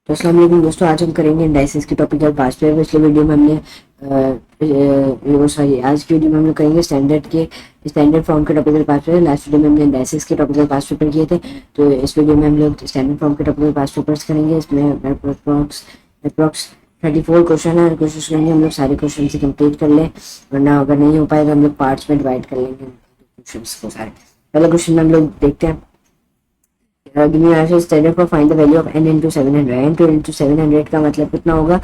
तो अस्सलाम वालेकुम दोस्तों, आज हम करेंगे इंडाइसिस के टॉपिक और पास्ट पेपर। पिछले वीडियो में हमने आज की वीडियो में हम लोग करेंगे स्टैंडर्ड फॉर्म के टॉपिक और पास्ट पेपर। लास्ट वीडियो में हमने इंडाइसिस के टॉपिक और पास्ट पेपर किए थे, तो इस वीडियो में हम लोग स्टैंडर्ड फॉर्म के टॉपिक और पास्ट पेपर्स करेंगे। इसमें अप्रॉक्स 34 क्वेश्चन है। कोशिश करेंगे हम लोग सारे क्वेश्चन से कंप्लीट कर लें, वरना अगर नहीं हो पाए तो हम लोग पार्ट्स में डिवाइड कर लेंगे क्वेश्चन को सारे। पहले क्वेश्चन में हम लोग देखते हैं। Give me answer standard for find the value of n into 700। n into 700 का मतलब कितना होगा?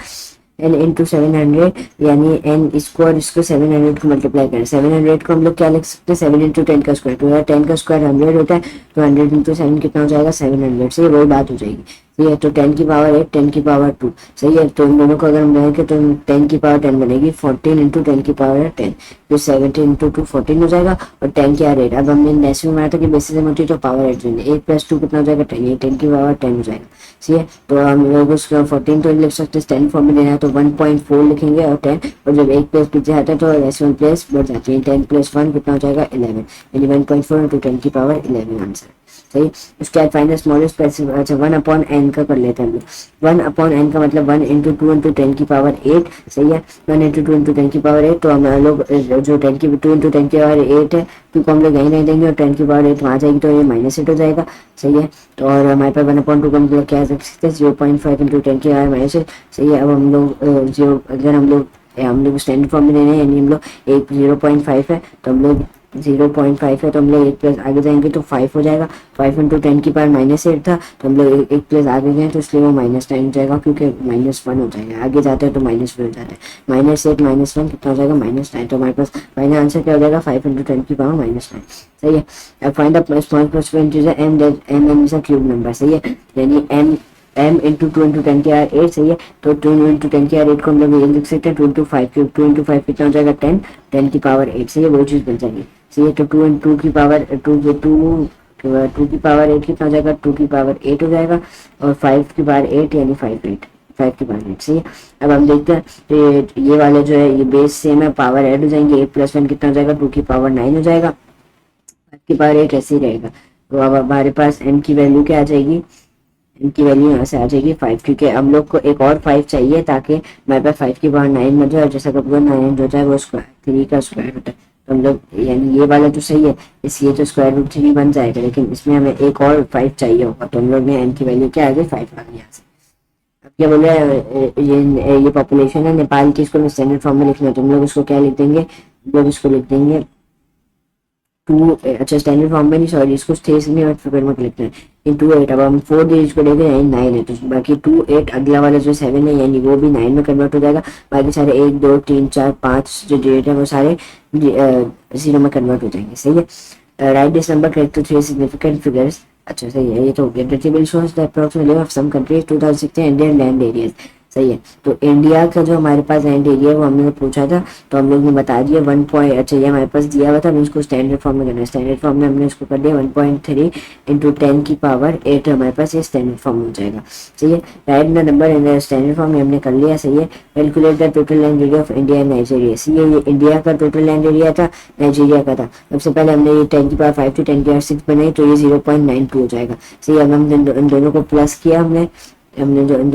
n into 700 यानी n स्क्वायर, इसको 700 को मल्टीप्लाई करें। 700 को हम लोग क्या लिख सकते हैं? 7 into 10 का स्क्वायर। तो 10 का स्क्वायर 100 होता है, तो 100 into 7 कितना हो जाएगा? 700 से वही बात हो जाएगी। सही है, तो 10 की पावर 8, 10 की पावर 2। सही है, तो इन दोनों को अगर हम लेंगे तो 10 की पावर 10 बनेगी, 14 into 10 की पावर 10, तो 17 into 2 14 हो जाएगा। और 10 क्या रेट? अब हमने नेक्स्ट में माना था कि बेसिस में होती तो पावर 8 देंगे। 8 + 2 कितना हो जाएगा? 10। ये 10 की पावर 10 हो जाएगा। सही है, तो हम लोग उसका 14 तो लिख सकते हैं, 10 फॉर्म में देना है तो 1.4 लिखेंगे और 10, और जब एक प्लेस पीछे आता है तो रेसिमल प्लेस बढ़ जाती है। 10 + 1 कितना हो जाएगा? 11, यानी 1.4 into 10 की पावर 11 आंसर। सही, उसके बाद फाइंड द स्मॉलेस्ट प्लेस। अच्छा, 1/n का कर लेते हैं हम लोग। 1/n का मतलब 1 into 2 into 10 की पावर 8। सही है, 1 into 2 into 10 की पावर 8। तो हम लोग जो 10 की 2 into 10 की पावर 8 है, 2 को हम लोग यहीं नहीं देंगे और 10 की पावर 8 वहाँ जाएगी, तो ये -8 हो जाएगा। सही है, तो और हमारे पास 1/2 को हम लोग क्या रख सकते हैं? 0.5 into 10 की पावर -8। सही है, अब हम लोग अगर हम लोग स्टैंडर्ड फॉर्म में देने हैं, यानी हम लोग एक 0.5 है तो हम लोग 0.5 है तो हम लोग 1 प्लस आगे जाएंगे तो 5 हो जाएगा। 5 into 10 की पावर -8 था, तो हम लोग 1 प्लस आगे गए तो इसलिए वो -9 हो जाएगा, क्योंकि -1 हो जाएगा। आगे जाते हैं तो -1 हो जाता है। -8 -1 कितना हो जाएगा? -9। तो हमारे पास फाइनल आंसर क्या हो जाएगा? 5 into 10 की पावर -9। सही है, अब find the small plus m is a cube number. सही है, यानी m into 2 into 10 की पावर 8। सही है, तो 2 into 10 की पावर 8 को हम लोग ये लिख सकते हैं 2 into 5 क्यूब। 2 into 5 कितना हो जाएगा? 10, 10 की पावर 8। सही है, वो चीज़ बन जाएगी। सही है, तो 2 की पावर 2 की पावर 8 कितना हो जाएगा? 2 की पावर 8 हो जाएगा, और 5 की पावर 8 यानी 5 की पावर 8। सही है, अब हम देखते हैं तो ये वाले जो है ये बेस सेम है, पावर ऐड हो जाएंगे। 8 + 1 कितना हो जाएगा? 2 की पावर 9 हो जाएगा, 5 की पावर 8 ऐसे ही रहेगा। तो अब हमारे पास n की वैल्यू क्या आ जाएगी? n की वैल्यू यहाँ से आ जाएगी 5, क्योंकि हम लोग को एक और 5 चाहिए ताकि हमारे पास 5 की पावर 9 बन जाए। जैसा कभी 9 जो है वो स्क्वायर 3 का स्क्वायर होता है, तो हम लोग यानी ये वाला तो सही है, इसलिए तो √3 बन जाएगा, लेकिन इसमें हमें एक और 5 चाहिए होगा, तो हम लोग ने n की वैल्यू क्या आ गई? 5 आ गई यहाँ से। अब क्या बोले, ये पॉपुलेशन है नेपाल की, इसको स्टैंडर्ड फॉर्म में लिखना है, तो हम लोग इसको क्या लिख देंगे? हम लोग इसको लिख देंगे 2। अच्छा, स्टैंडर्ड फॉर्म में नहीं, सॉरी, इसको स्टेज में फिगर में लिखते हैं इन 2 8। अब हम 4 डिजिट को लेंगे, यानी 9 है, तो बाकी 2 8 अगला वाला जो 7 है यानी वो भी 9 में कन्वर्ट हो जाएगा। बाकी सारे 1 2 3 4 5 जो डिजिट है वो सारे 0 में कन्वर्ट हो जाएंगे। सही है, right this number correct to 3 significant figures. अच्छा, सही है, ये तो हो गया। The table shows the approximate of some countries 2016 Indian land areas. सही है, तो इंडिया का जो हमारे पास लैंड एरिया है वो हमने पूछा था, तो हम लोग ने बता दिया 1 पॉइंट। अच्छा, ये हमारे पास दिया हुआ था, इसको स्टैंडर्ड फॉर्म में करना है। स्टैंडर्ड फॉर्म में हमने इसको कर दिया 1.3 into 10 की पावर 8 हमारे पास ये स्टैंडर्ड फॉर्म हो जाएगा। सही है, right the number in standard form में हमने कर लिया। सही है, calculate the total land area of India and Nigeria. सही है, ये इंडिया का टोटल लैंड एरिया था, नाइजीरिया का था। सबसे पहले हमने ये 10 की पावर 5 to 10 की पावर 6 बनाई, तो ये 0.92 हो जाएगा। सही है, अब हम इन दोनों को प्लस किया, हमने जो इन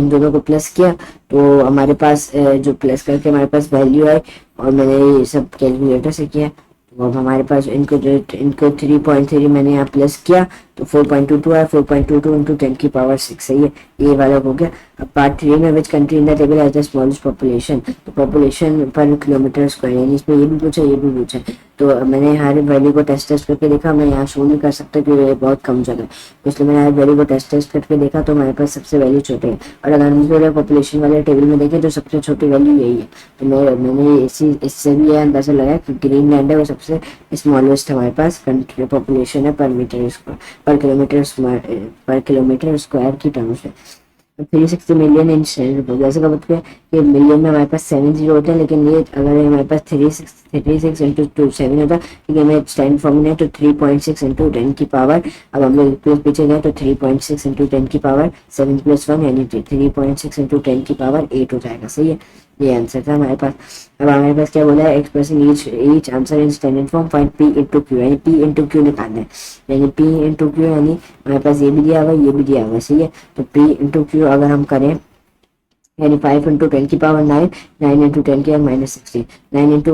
दोनों को प्लस किया, तो हमारे पास जो प्लस करके हमारे पास वैल्यू है, और मैंने ये सब कैलकुलेटर से किया, तो अब हमारे पास इनको 3.3 मैंने यहाँ प्लस किया तो 4.22 है। 4.22 into 10 की पावर 6। सही है, ये वाला हो गया। अब पार्ट 3 में which country in the table has the smallest population, तो पॉपुलेशन पर किलोमीटर स्क्वायर, यानी इसमें ये भी पूछा ये भी पूछा। तो मैंने हर वैल्यू को टेस्ट करके देखा, मैं यहाँ शो नहीं कर सकता कि ये बहुत कम जगह है, इसलिए मैंने हर वैल्यू को टेस्ट करके देखा, तो हमारे पास सबसे वैल्यू छोटे है। और अगर हम इसको पॉपुलेशन वाले टेबल में देखें तो सबसे छोटी वैल्यू यही है, तो मैंने इससे भी यह अंदाजा लगाया कि ग्रीनलैंड है वो सबसे स्मॉलेस्ट हमारे पास कंट्री पॉपुलेशन है पर किलोमीटर स्क्वायर की टर्म्स है। 360 मिलियन इन स्टैंडर्ड, जैसे का मतलब कि मिलियन में हमारे पास 7 0 होते हैं, लेकिन ये अगर हमारे पास 36 into 2 7 होता, क्योंकि हमें स्टैंड फॉर्म में है, तो 3.6 into 10 की पावर, अब हम लोग पीछे गए तो 3.6 into 10 की पावर 7 + 1 यानी 3.6 into 10 की पावर 8 हो जाएगा। सही है, ये आंसर था हमारे पास। अब हमारे पास क्या बोला है, expressing each answer in standard form, find P into Q, यानी पी इंटू क्यू निकालना है। यानी पी इंटू क्यू यानी हमारे पास ये भी दिया हुआ ये भी दिया हुआ, सही है। तो पी इंटू क्यू अगर हम करें यानी 5 इंटू 10 की पावर 9, 9 इंटू 10 की पावर -16, 9 इंटू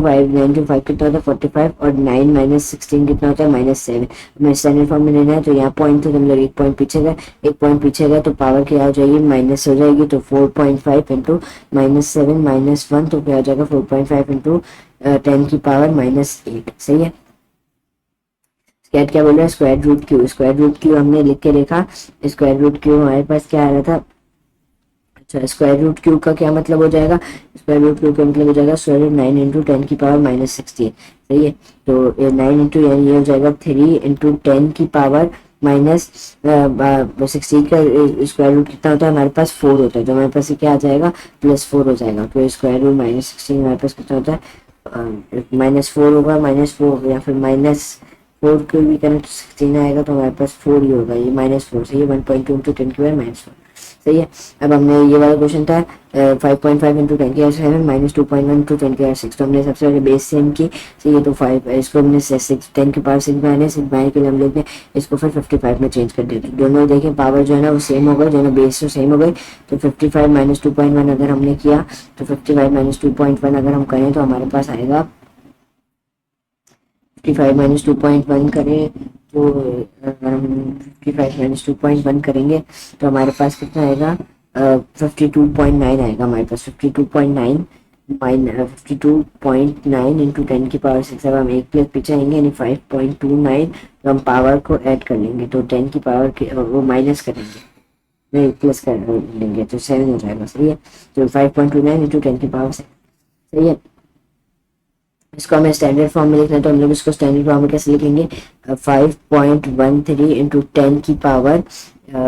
5 कितना होता है 45, और 9 -16 कितना होता है -7। हमें स्टैंडर्ड फॉर्म में लेना है, तो यहाँ पॉइंट थे तो हम लोग एक पॉइंट पीछे गए, एक पॉइंट पीछे गए तो पावर क्या हो जाएगी माइनस हो जाएगी, तो 4.5 इंटू -7 -1, तो क्या हो जाएगा 4.5 इंटू 10 की पावर -8, सही है। स्क्वायर क्या बोल रहा है, square root Q, square root Q हमने लिख के देखा, स्क्वायर रूट क्यू हमारे पास क्या आ रहा था, अच्छा स्क्वायर रूट क्यू का क्या मतलब हो जाएगा, स्क्वायर रूट क्यू का मतलब हो जाएगा स्क्वायर रूट 9 इंटू 10 की पावर -16, सही है। तो 9 इंटू यानी ये हो जाएगा 3 इंटू 10 की पावर -16 का स्क्वायर रूट कितना होता है हमारे पास 4 होता है, तो हमारे पास क्या आ जाएगा +4 हो जाएगा। तो स्क्वायर रूट -16 हमारे पास कितना होता है -4 होगा, -4 या फिर -4 को भी करें तो 16 आएगा, तो हमारे पास 4 ही होगा, ये -4 सही है। 1.2 इंटू 10 की पावर -4, सही है। अब हमने ये वाला क्वेश्चन था 5.5 इंटू 10 की पावर 7 -2.1 इंटू 10 की पावर 6, तो हमने सबसे पहले बेस सेम की, सही है। तो 5 इसको हमने 10 की पावर 6 बनाने, 6 बनाने के लिए हम लोग ने इसको फिर 55 में चेंज कर दिया, तो दोनों देखें पावर जो है ना वो सेम हो गई, दोनों बेस तो सेम हो गई। तो 55 -2.1 अगर हमने किया, तो 55 -2.1 अगर हम करें तो हमारे पास आएगा 55 -2.1 करें तो अगर हम 55 -2.1 करेंगे तो हमारे पास कितना आएगा 52.9 आएगा हमारे पास, 52.9 इंटू 10 की पावर 6। अब हम एक प्लेस पीछे आएंगे यानी 5.29, तो हम पावर को ऐड कर लेंगे, तो 10 की पावर के वो माइनस करेंगे, नहीं प्लस कर लेंगे, तो 7 हो जाएगा, सही है। तो 5.29 इंटू 10 की पावर 6, सही है। इसको हमें स्टैंडर्ड फॉर्म में लिखना है, तो हम लोग इसको स्टैंडर्ड फॉर्म में कैसे लिखेंगे 5.13 इंटू 10 की पावर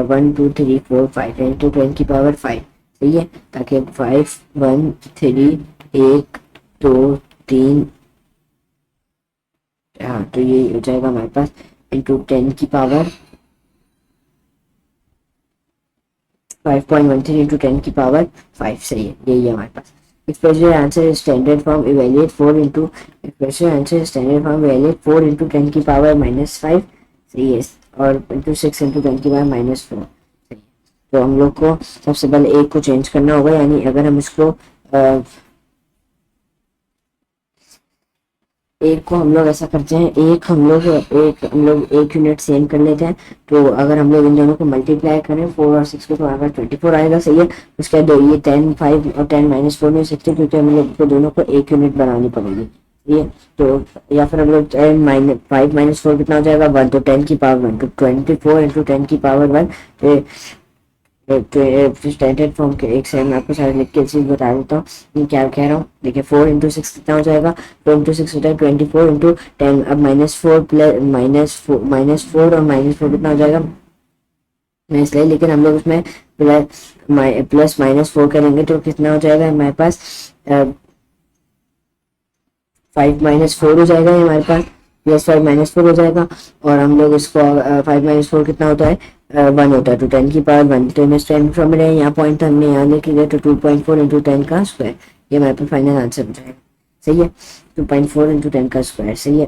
1 2 3 4 5 इंटू 10 की पावर 5, सही है। ताकि 5 1 3 1 2 3, हाँ तो ये हो जाएगा हमारे पास इंटू 10 की पावर 5.13 इंटू 10 की पावर 5, सही है, यही है हमारे पास। Express answer is standard form, evaluate 4 into express answer is standard form, evaluate 4 into 10 की पावर -5, सही है, और इंटू 6 इंटू 10 की पावर -4, सही है। तो हम लोग को सबसे पहले एक को चेंज करना होगा, यानी अगर हम इसको एक को हम लोग ऐसा करते हैं, एक हम लोग एक यूनिट सेम कर लेते हैं, तो अगर हम लोग इन दोनों को मल्टीप्लाई करें 4 और 6 को तो हमारे पास 24 आएगा, सही है। उसके बाद ये 10 5 और 10 -4 में 60, क्योंकि हम लोग को दोनों को एक यूनिट बनानी पड़ेगी, ये तो या फिर हम लोग 5 -4 कितना हो जाएगा 1, तो 10 की पावर 1, तो 24 इंटू 10 की पावर 1, तो स्टैंडर्ड फॉर्म के एक सेकंड मैं आपको सारे लिख के चीज बता देता हूँ मैं क्या कह रहा हूँ। देखिए 4 इंटू 6 कितना हो जाएगा, 4 इंटू 6 होता है 24 इंटू 10, अब -4 प्लस -4 और -4 कितना हो जाएगा इसलिए, लेकिन हम लोग उसमें प्लस -4 करेंगे तो कितना हो जाएगा हमारे पास 5 -4 हो जाएगा हमारे पास, +5 -4 हो जाएगा। और हम लोग इसको 5 -4 कितना होता है 1 होता है, तो 10 की पावर 1, तो हमें स्टैंडर्ड फॉर्म में यहाँ पॉइंट हमने यहाँ लिख लिया, तो 2.4 इंटू 10 का स्क्वायर, ये हमारे पास फाइनल आंसर हो जाएगा, सही है। 2.4 इंटू 10 का स्क्वायर, सही है।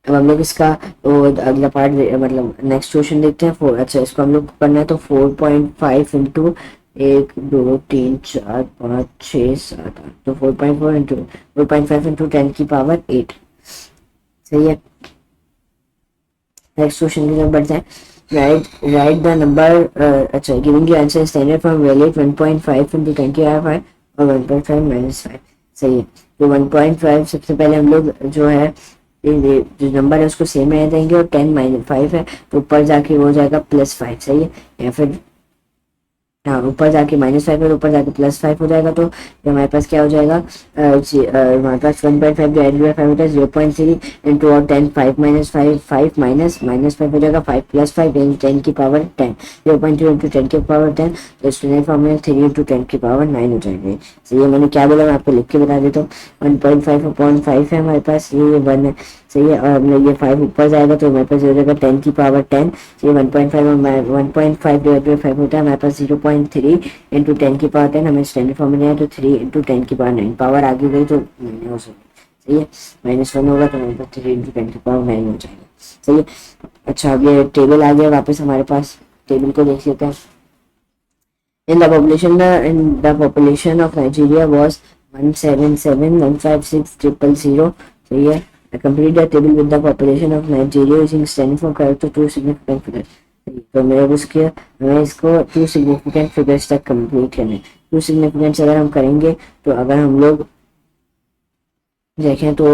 अब हम लोग इसका अगला पार्ट मतलब नेक्स्ट क्वेश्चन देखते हैं। अच्छा इसको हम लोग करना है, तो 4.5 इंटू 1 2 3 4 5 6 7 8, तो 4.5 इंटू 10 की पावर 8, सही है। नेक्स्ट क्वेश्चन की तरफ बढ़ते हैं। राइट द नंबर, अच्छा giving your answer standard form, valuate 1.5 into 10 की पावर 5 और 1.5 -5, सही है। तो 1.5 सबसे पहले हम लोग जो है जो नंबर है उसको सेम रह देंगे, और 10 -5 है तो ऊपर जाके वो हो जाएगा +5, सही है। या फिर हाँ ऊपर जाके -5 है, ऊपर जाके +5 हो जाएगा, तो हमारे पास क्या हो जाएगा हमारे पास 1.5 डिवाइडेड बाई 5 होता है 0.3 इंटू और 10 5 -5 5 -5 हो जाएगा 5 +5 10 की पावर 10, 0.2 इंटू 10 की पावर 10, तो स्टैंडर्ड फॉर्म में 3 इंटू 10 की पावर 9 हो जाएगी। तो ये मैंने क्या बोला मैं आपको लिख के बता देता हूँ, 1.5 अपॉन 5 है हमारे पास, ये 1 है, सही है। और अब ये 5 ऊपर जाएगा तो हमारे पास हो जाएगा 10 की पावर 10। ये 1.5 डिवाइड बाई 5 होता है हमारे पास 0.3 इंटू 10 की पावर 10। हमें स्टैंडर्ड फॉर्म में है तो 3 इंटू 10 की पावर 9, पावर आगे गई तो मैंने हो सकती, सही है। -1 होगा तो हमारे पास 3 इंटू 10 की पावर 9 हो जाएगा, सही है। अच्छा अब ये टेबल आ गया वापस हमारे पास, टेबल को देख लेते हैं। In the population of Nigeria was 177,156,000. सही है। I complete the table with the population of Nigeria using standard form character two significant figures. तो हमें इसको 2 significant figures तक कंप्लीट करना है। 2 significant अगर हम करेंगे तो अगर हम लोग देखें तो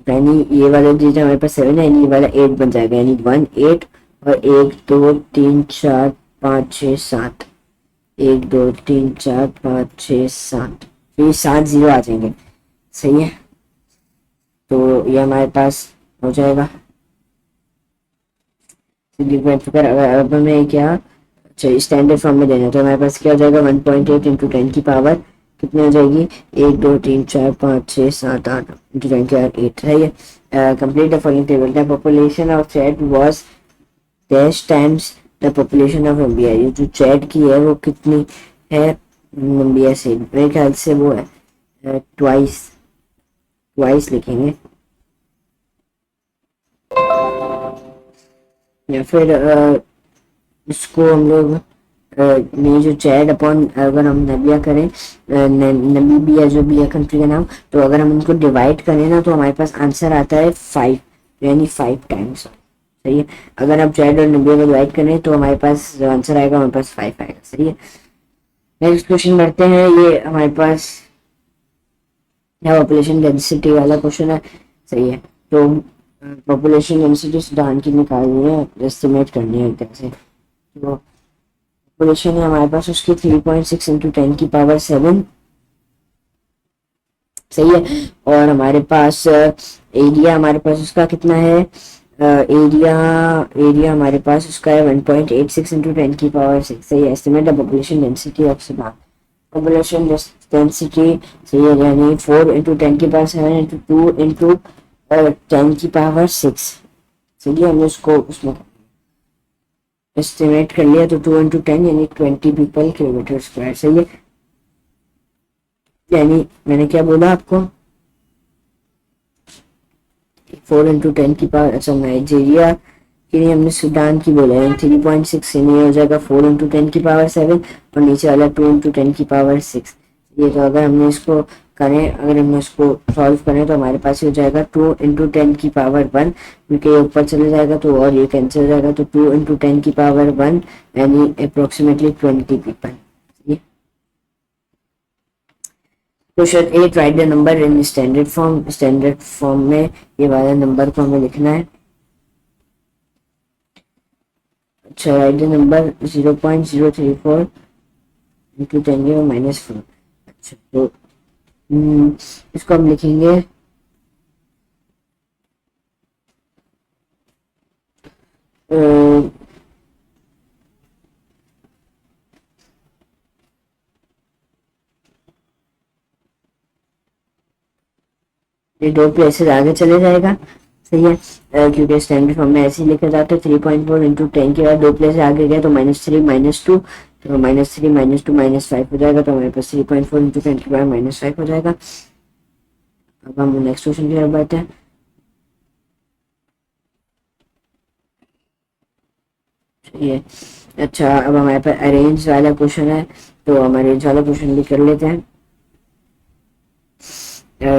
यानी ये वाला चीज हमारे पास 7 है, ये वाला 8 बन जाएगा, यानी 1 8 और 1 2 3 4 5 6 7, 1 2 3 4 5 6 7, तो ये 7 0 आ जाएंगे, सही है। तो ये हमारे पास हो जाएगा अब हमें क्या स्टैंडर्ड फॉर्म में देना है तो हमारे पास क्या हो जाएगा 1.8 इंटू 10 की पावर कितनी हो जाएगी 1 2 3 4 5 6 7 8 इंटू 10 की पावर 8, सही है। Complete the following table. The population of chat was dash times the population of India. ये जो चैट की है वो कितनी है इंडिया से, मेरे ख्याल से वो है ट्वाइस लिखेंगे या फिर इसको हम लोग ये जो चैट अपॉन अगर हम नबिया करें नमीबिया जो भी है कंट्री का नाम, तो अगर हम उनको डिवाइड करें ना तो हमारे पास आंसर आता है 5, यानी 5 टाइम्स, सही है। अगर हम चैट और नबिया को डिवाइड करें तो हमारे पास जो आंसर आएगा हमारे पास 5 आएगा, सही है। नेक्स्ट क्वेश्चन बढ़ते हैं। ये हमारे पास पॉपुलेशन डेंसिटी वाला क्वेश्चन है, सही है। तो पॉपुलेशन डेंसिटी सुडान की निकालनी है, एस्टिमेट करनी है कैसे। तो पॉपुलेशन है हमारे पास उसकी 3.6 इंटू 10 की पावर 7, सही है। और हमारे पास एरिया हमारे पास उसका कितना है, एरिया हमारे पास उसका है 1.86 इंटू 10 की पावर 6, सही है। Estimate the population density of Sudan. Population density सही है, यानी 4 इंटू 10 की पावर 7 इंटू 2 इंटू 10 की पावर 6, सही है। हमने उसको उसमें एस्टिमेट कर लिया तो 2 इंटू 10 यानी 20 पीपल किलोमीटर स्क्वायर, सही है। यानी मैंने क्या बोला आपको 4 इंटू 10 की पावर, अच्छा नाइजीरिया की नहीं हमने सूडान की बोला है 3.6 यानी हो जाएगा 4 इंटू 10 की पावर 7 और नीचे वाला 2 इंटू 10 की पावर 6। ये तो अगर हमने इसको करें, अगर हम इसको सॉल्व करें तो हमारे पास हो जाएगा 2 इंटू 10 की पावर 1, क्योंकि ये ऊपर चले जाएगा तो और ये कैंसिल हो जाएगा, तो 2 इंटू 10 की पावर 1 यानी approximately 20 people. Question 8, right the number in standard form. Standard form में ये वाला नंबर को हमें लिखना है। अच्छा राइट द नंबर 0.034 इंटू 10 की -4। अच्छा तो इसको हम लिखेंगे ये 2 प्लेसेस आगे चले जाएगा, सही है। क्योंकि स्टैंडर्ड फॉर्म में ऐसे ही लिखा जाता है 3.4 इंटू 10 के बाद 2 प्लेस आगे गए तो -3 -2, तो -3 -2 -5 हो जाएगा, तो हमारे पास 3.4 इंटू 10 के बाद -5 हो जाएगा। अब हम नेक्स्ट क्वेश्चन की तरफ बढ़ते हैं। ये अच्छा अब हमारे पास अरेंज वाला क्वेश्चन है, तो हम अरेंज वाला क्वेश्चन भी कर लेते हैं।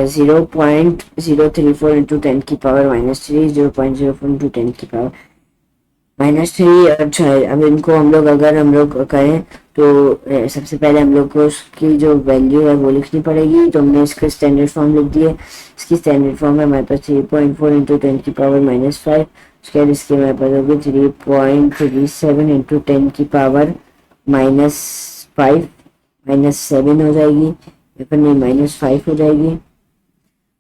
0.034 इंटू 10 की पावर -3, 0.04 इंटू 10 की पावर -3। अच्छा है, अब इनको हम लोग अगर हम लोग करें तो सबसे पहले हम लोग को उसकी जो वैल्यू है वो लिखनी पड़ेगी, तो हमने इसका स्टैंडर्ड फॉर्म लिख दिए। इसकी स्टैंडर्ड फॉर्म है हमारे पास 3.4 इंटू 10 की पावर -5, उसके बाद इसके हमारे पास होगी 3.37 इंटू 10 की पावर -5 -7 हो जाएगी, या फिर नहीं -5 हो जाएगी,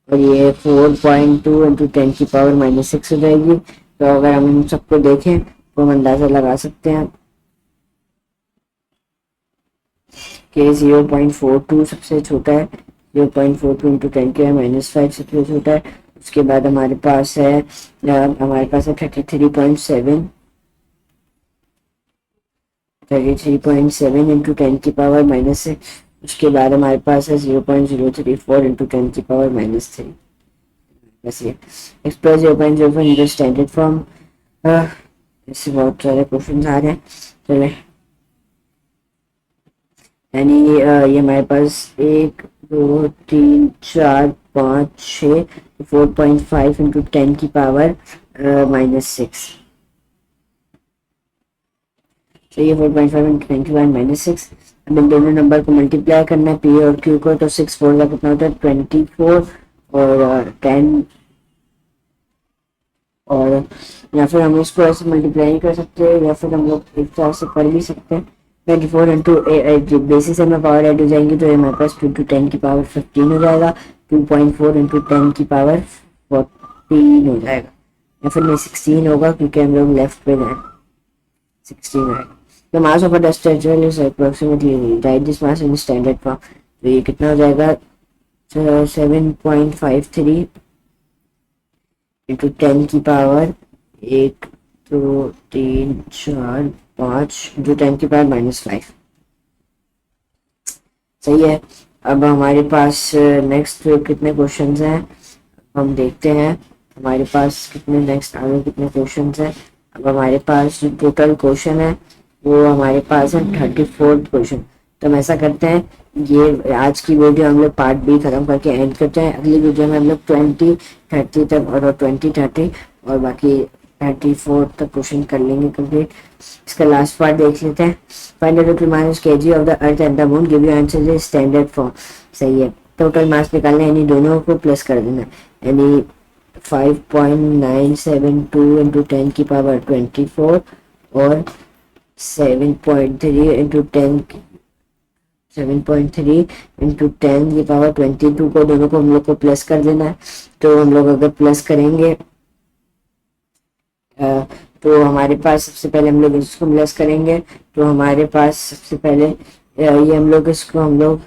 और ये 4.2 इंटू 10 की पावर -6 हो जाएगी। तो अगर हम इन सबको देखें तो हम अंदाजा लगा सकते हैं कि 0.42 सबसे छोटा है, 0.42 इंटू 10 के -5 सबसे छोटा है, उसके बाद हमारे पास है 33.7 इंटू 10 की पावर -6। उसके बाद हमारे पास है 0.034 इंटू 10 की पावर -3। बस ये एक्सप्रेस 0.05 इंटू स्टैंडर्ड फॉर्म। इससे बहुत सारे क्वेश्चन आ रहे हैं। चले यानी ये हमारे पास 1 2 3 4 5 6 4.5 इंटू 10 की पावर -6। तो ये 4.5 इंटू 10 की पावर -6। अब इन दोनों नंबर को मल्टीप्लाई करना है पी और क्यू को, तो 6 4 का कितना होता है 24 और 10। और या फिर हम इसको ऐसे मल्टीप्लाई कर सकते हैं या फिर हम लोग एक तरह से कर भी सकते हैं। 24 इंटू बेसिस में पावर ऐड हो जाएंगी तो हमारे पास 2 टू 10 की पावर 15 हो जाएगा। 2.4 इंटू 10 की पावर 14 हो जाएगा, या फिर नहीं 16 होगा क्योंकि हम लोग लेफ्ट पे हैं। 16 आएगा। The mass of a dust particle is approximately, right this mass in standard form. तो ये कितना हो जाएगा 7.53 इंटू 10 की पावर 1 2 3 4 5 इंटू 10 की पावर -5। सही है। अब हमारे पास नेक्स्ट कितने क्वेश्चंस हैं हम देखते हैं। हमारे पास कितने नेक्स्ट आगे कितने क्वेश्चंस हैं। अब हमारे पास जो टोटल क्वेश्चन है वो हमारे पास है 34 क्वेश्चन। तो हम ऐसा करते हैं, ये आज की वीडियो हम लोग पार्ट बी खत्म करके एंड करते हैं। अगली वीडियो में हम लोग 20 30 तक और 20 30 और बाकी 34 तक क्वेश्चन कर लेंगे कंप्लीट। इसका लास्ट पार्ट देख लेते हैं। Find the total mass KG of the earth and the moon, give you answer in standard form. सही है। टोटल मास निकालना है, यानी दोनों को प्लस कर देना, यानी 5.972 इंटू 10 की पावर 24 और 7.3 इंटू 10 7.3 इंटू 10 की पावर 22 को दोनों को हम लोग को प्लस कर देना है। तो हम लोग अगर प्लस करेंगे तो हमारे पास सबसे पहले हम लोग इसको प्लस करेंगे तो हमारे पास सबसे पहले ये हम लोग इसको हम लोग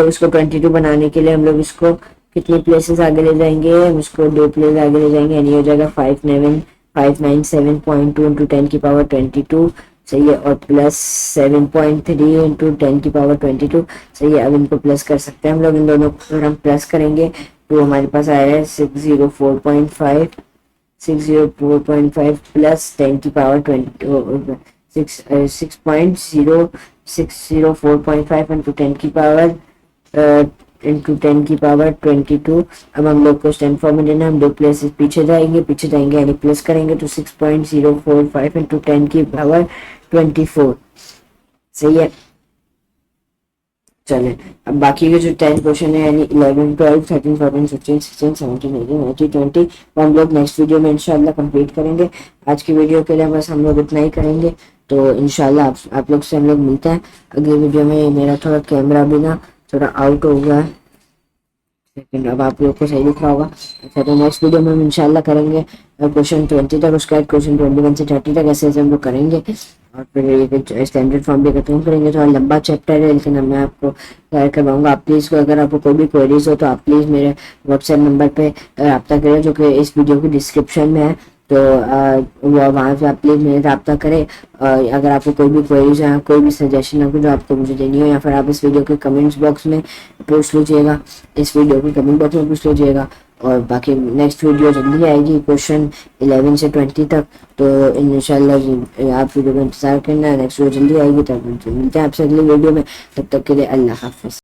इसको 22 बनाने के लिए हम लोग इसको कितने प्लेसेस आगे ले जाएंगे, हम इसको 2 प्लेस आगे ले जाएंगे, यानी हो जाएगा 597.2 इंटू 10 की पावर 22। सही है। और प्लस 7.3 इंटू 10 की पावर 22। सही है। अब इनको प्लस कर सकते हैं हम लोग, इन दोनों को हम प्लस करेंगे तो हमारे पास आया है 604.5 प्लस 10 की पावर 604.5 इंटू 10 की पावर इंटू 10 की पावर 22। अब हम लोग को स्टैंड फॉर्म में लेना, हम 2 प्लेसेस पीछे जाएंगे यानी प्लस करेंगे तो 6.045 इंटू 10 की पावर 24। सही है। चले अब बाकी के जो 10 क्वेश्चन है यानी 11 12 13 14 15 16 17 18 19 20 वो हम लोग नेक्स्ट वीडियो में इंशाल्लाह कंप्लीट करेंगे। आज की वीडियो के लिए बस हम लोग इतना ही करेंगे, तो इंशाल्लाह आप लोग से हम लोग मिलते हैं अगली वीडियो में। मेरा थोड़ा कैमरा भी ना थोड़ा आउट हो गया है, लेकिन अब आप लोग को सही दिख रहा होगा। अच्छा, तो नेक्स्ट वीडियो में हम इंशाल्लाह करेंगे क्वेश्चन 20 तक, उसके बाद क्वेश्चन 21 से 30 तक ऐसे हम लोग करेंगे और फिर ये स्टैंडर्ड फॉर्म भी खत्म करेंगे। थोड़ा लंबा चैप्टर है लेकिन मैं आपको क्लियर करवाऊंगा। आप प्लीज़ अगर आपको कोई भी क्वेरीज हो तो आप प्लीज़ मेरे व्हाट्सएप नंबर पे रब्ता करें जो कि इस वीडियो की डिस्क्रिप्शन में है, तो वो वहाँ से आप प्लीज़ मेरे रब्ता करें। अगर आपको कोई भी क्वेरीज है, कोई भी सजेशन है जो आपको मुझे देनी हो, या फिर आप इस वीडियो के कमेंट्स बॉक्स में पूछ लीजिएगा, इस वीडियो के कमेंट बॉक्स में पूछ लीजिएगा। और बाकी नेक्स्ट वीडियो जल्दी आएगी क्वेश्चन 11 से 20 तक, तो इंशाल्लाह आप वीडियो का इंतजार करना है। नेक्स्ट वीडियो जल्दी आएगी, तब मिलते हैं आपसे अगली वीडियो में। तब तक के लिए अल्लाह हाफिज़।